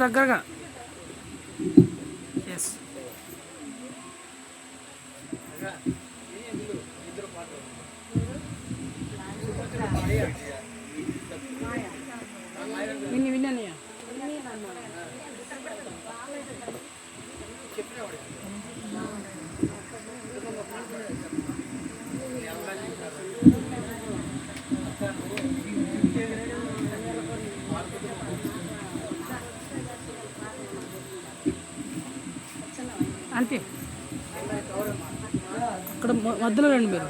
దగ్గరగా. ఎస్ విన్నానయ్యా. అంటే అక్కడ మధ్యలో రండి మీరు.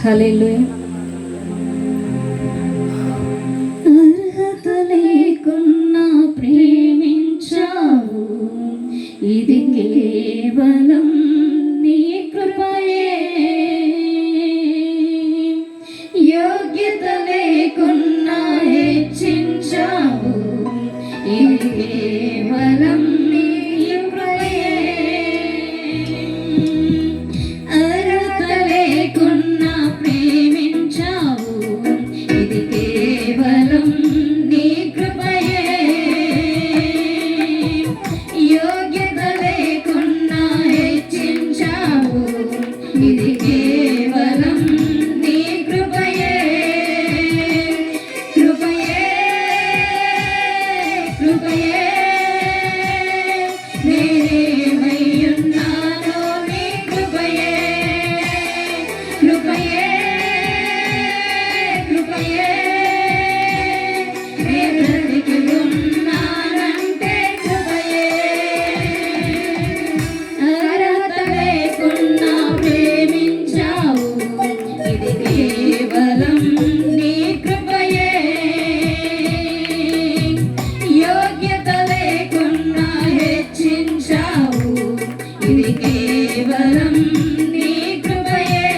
హల్లెలూయా. అర్హత లేకున్నా ప్రేమించావు, ఇది కేవలం నీ కృపయే. యోగ్యత లేకున్నా హెచ్చించావు, ఇది కేవలం నీ కృపయే. అర్హత లేకున్నా ప్రేమించావు, ఇది కేవలం నీ కృపయే. యోగ్యత లేకున్నా హెచ్చించావు, ఇది కేవలం నీ కృపయే. కృపయే కృపయే నేనేమయ్యున్నానో నీ కృపయే. కృపయే కృపయే నే బ్రతికి ఉన్నానంటే కృపయే. అర్హత లేకున్నా ప్రేమించావు, ఇది కేవలం నీ కృపయే. యోగ్యత లేకున్నా హెచ్చించావు, ఇది కేవలం నీ కృపయే.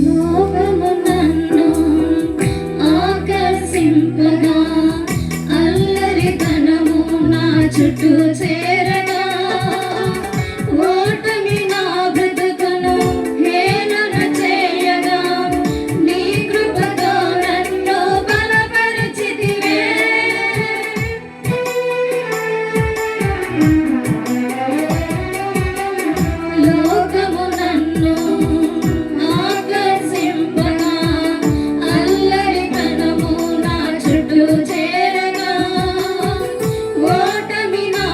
లోకము నన్ను ఆకర్షింపగా, అల్లరితనము నా చుట్టూ చేరగా, ఓటమి నా బ్రతుకును హేళన చేయగా, నీ కృపతో నన్ను బలపరిచితివే. లోకము నన్ను ఆకర్షింపగా, అల్లరితనము నా చుట్టూ చేరగా, ఓటమి నా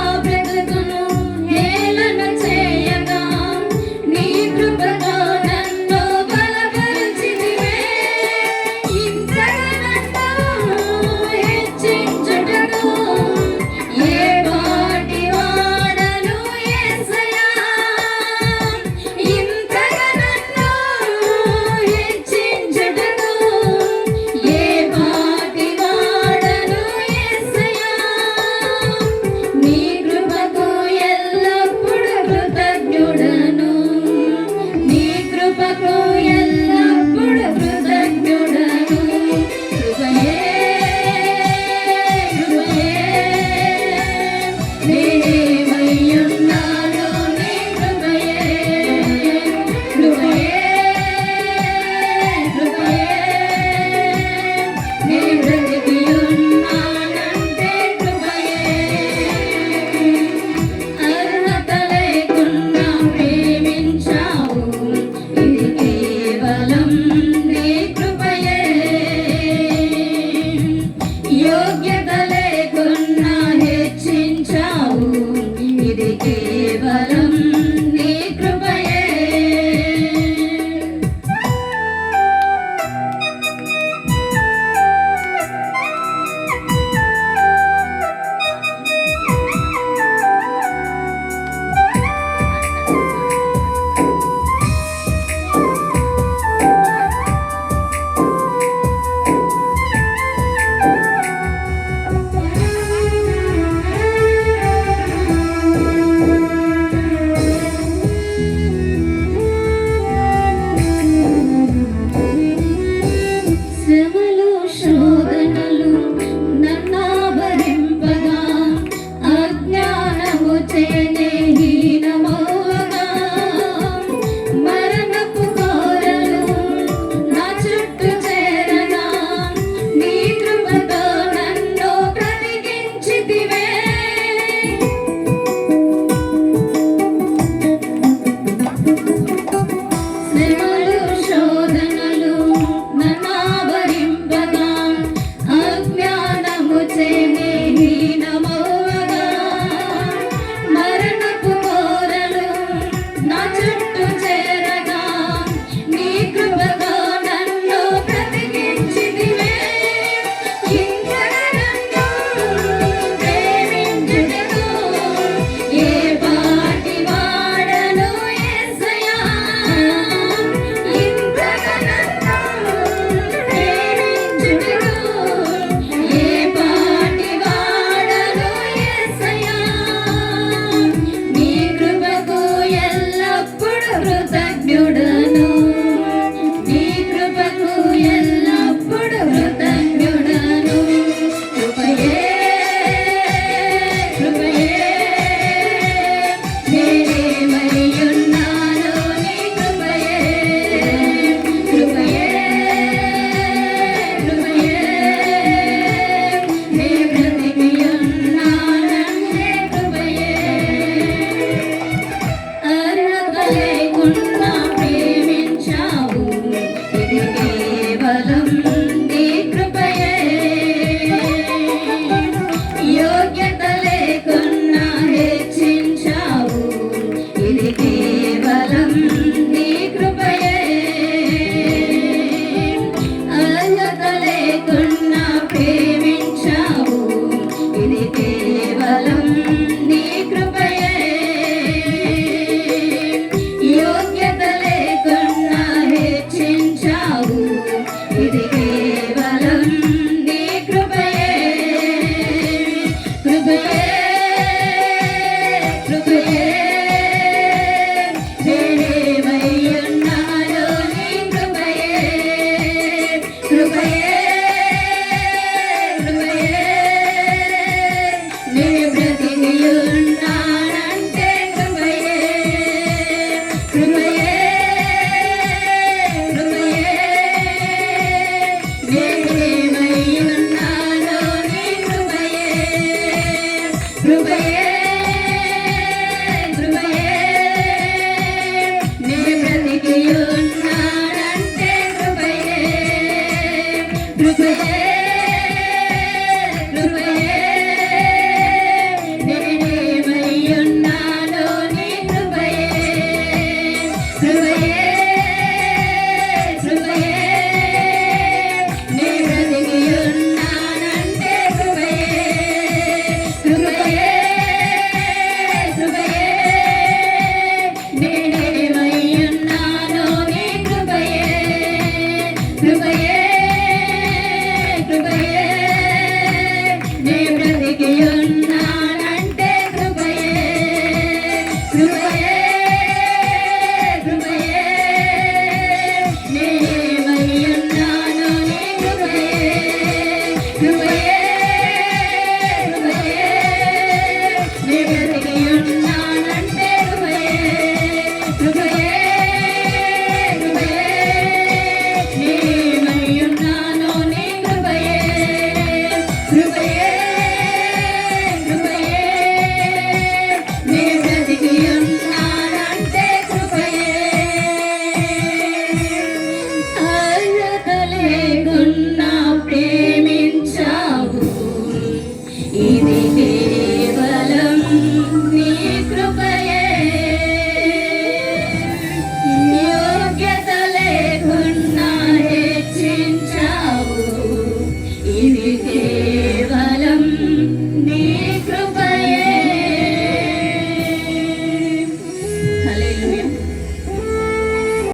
కృపయే కృపయే నేనేమయ్యున్నానో నీ కృపయే కృపయే కృపయే నే బ్రతికియున్నానంటే కృపయే కృపయే కృపయే నేనేమయ్యున్నానో నీ కృపయే కృపయే కృపయే నే బ్రతికియున్నానంటే కృపయే కృపయే కృపయే నేనేమయ్యున్నానో నీ కృపయే కృపయే కృపయే నే బ్రతికియున్నానంటే కృపయే కృపయే కృపయే నేనేమయ్యున్నానో నీ కృపయే కృపయే కృపయే నే బ్రతికియున్నానంటే కృపయే అర్హత లేకున్నా ప్రేమించావు ఇది కేవలం నీ కృపయే యోగ్యత లేకున్నా హెచ్చించావు ఇది